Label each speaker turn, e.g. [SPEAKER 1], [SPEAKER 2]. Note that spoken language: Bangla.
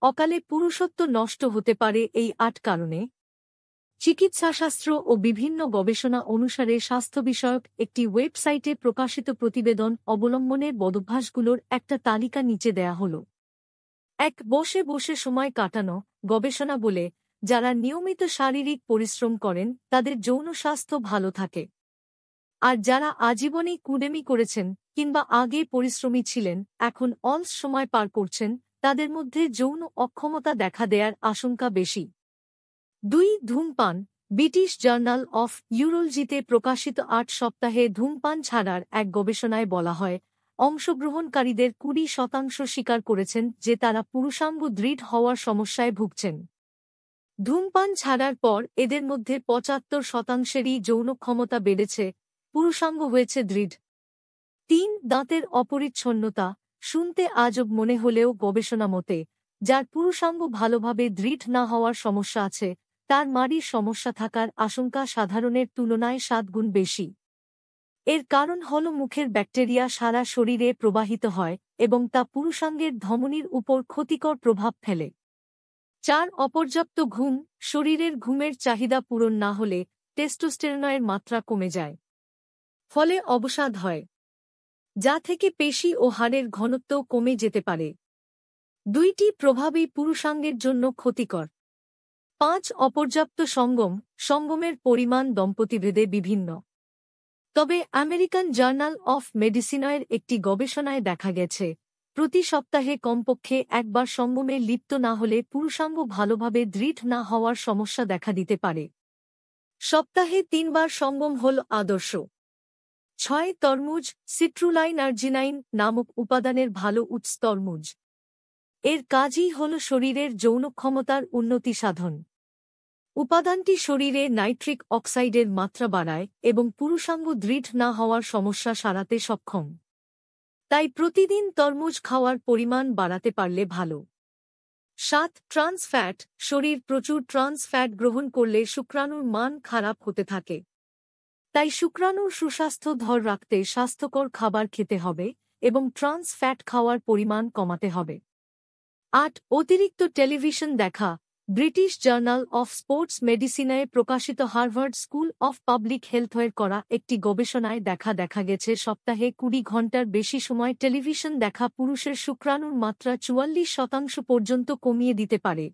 [SPEAKER 1] অকালে পুরুষত্ব নষ্ট হতে পারে এই ৮ কারণে। চিকিৎসাশাস্ত্র ও বিভিন্ন গবেষণা অনুসারে স্বাস্থ্য বিষয়ক একটি ওয়েবসাইটে প্রকাশিত প্রতিবেদন অবলম্বনের বদভ্যাসগুলোর একটা তালিকা নিচে দেয়া হল। ১. বসে বসে সময় কাটানো। গবেষণা বলে, যারা নিয়মিত শারীরিক পরিশ্রম করেন তাদের যৌন স্বাস্থ্য ভালো থাকে। আর যারা আজীবনেই কুঁড়েমি করেছেন কিংবা আগে পরিশ্রমী ছিলেন, এখন অলস সময় পার করছেন, তাদের মধ্যে যৌন অক্ষমতা দেখা দেয়ার আশঙ্কা বেশি। ২. ধূমপান। ব্রিটিশ জার্নাল অফ ইউরোলজিতে প্রকাশিত ৮ সপ্তাহে ধূমপান ছাড়ার এক গবেষণায় বলা হয়, অংশগ্রহণকারীদের ২০% স্বীকার করেছেন যে তারা পুরুষাঙ্গ দৃঢ় হওয়ার সমস্যায় ভুগছেন। ধূমপান ছাড়ার পর এদের মধ্যে ৭৫%-এরই যৌন ক্ষমতা বেড়েছে, পুরুষাঙ্গ হয়েছে দৃঢ়। ৩. দাঁতের অপরিচ্ছন্নতা। শুনতে আজব মনে হলেও গবেষণা মতে, যার পুরুষাঙ্গ ভালোভাবে দৃঢ় না হওয়ার সমস্যা আছে, তার মাড়ির সমস্যা থাকার আশঙ্কা সাধারণের তুলনায় ৭ গুণ বেশি। এর কারণ হল মুখের ব্যাকটেরিয়া সারা শরীরে প্রবাহিত হয় এবং তা পুরুষাঙ্গের ধমনীর উপর ক্ষতিকর প্রভাব ফেলে। ৪. অপর্যাপ্ত ঘুম। শরীরের ঘুমের চাহিদা পূরণ না হলে টেস্টোস্টেরনের মাত্রা কমে যায়। ফলে অবসাদ হয়, যা থেকে পেশি ও হাড়ের ঘনত্বও কমে যেতে পারে। ২টি প্রভাবই পুরুষাঙ্গের জন্য ক্ষতিকর। ৫. অপর্যাপ্ত সঙ্গম। সঙ্গমের পরিমাণ দম্পতিভেদে বিভিন্ন। তবে আমেরিকান জার্নাল অফ মেডিসিনের একটি গবেষণায় দেখা গেছে, প্রতি সপ্তাহে কমপক্ষে একবার সঙ্গমে লিপ্ত না হলে পুরুষাঙ্গ ভালোভাবে দৃঢ় না হওয়ার সমস্যা দেখা দিতে পারে। সপ্তাহে ৩ বার সঙ্গম হল আদর্শ। ৬. তরমুজ। সিট্রুলাইন আর্জিনাইন নামক উপাদানের ভালো উৎস তরমুজ। এর কাজই হল শরীরের যৌন ক্ষমতার উন্নতি সাধন। উপাদানটি শরীরে নাইট্রিক অক্সাইডের মাত্রা বাড়ায় এবং পুরুষাঙ্গ দৃঢ় না হওয়ার সমস্যা সারাতে সক্ষম। তাই প্রতিদিন তরমুজ খাওয়ার পরিমাণ বাড়াতে পারলে ভালো। ৭. Trans fat. শরীর প্রচুর ট্রান্স ফ্যাট গ্রহণ করলে শুক্রাণুর মান খারাপ হতে থাকে। তাই শুক্রাণুর সুস্বাস্থ্য ধরে রাখতে স্বাস্থ্যকর খাবার খেতে হবে এবং ট্রান্স ফ্যাট খাওয়ার পরিমাণ কমাতে হবে। ৮. অতিরিক্ত টেলিভিশন দেখা। ব্রিটিশ জার্নাল অফ স্পোর্টস মেডিসিনে প্রকাশিত হার্ভার্ড স্কুল অফ পাবলিক হেলথের করা একটি গবেষণায় দেখা গেছে সপ্তাহে ২০ ঘণ্টার বেশি সময় টেলিভিশন দেখা পুরুষের শুক্রাণুর মাত্রা ৪৪% পর্যন্ত কমিয়ে দিতে পারে।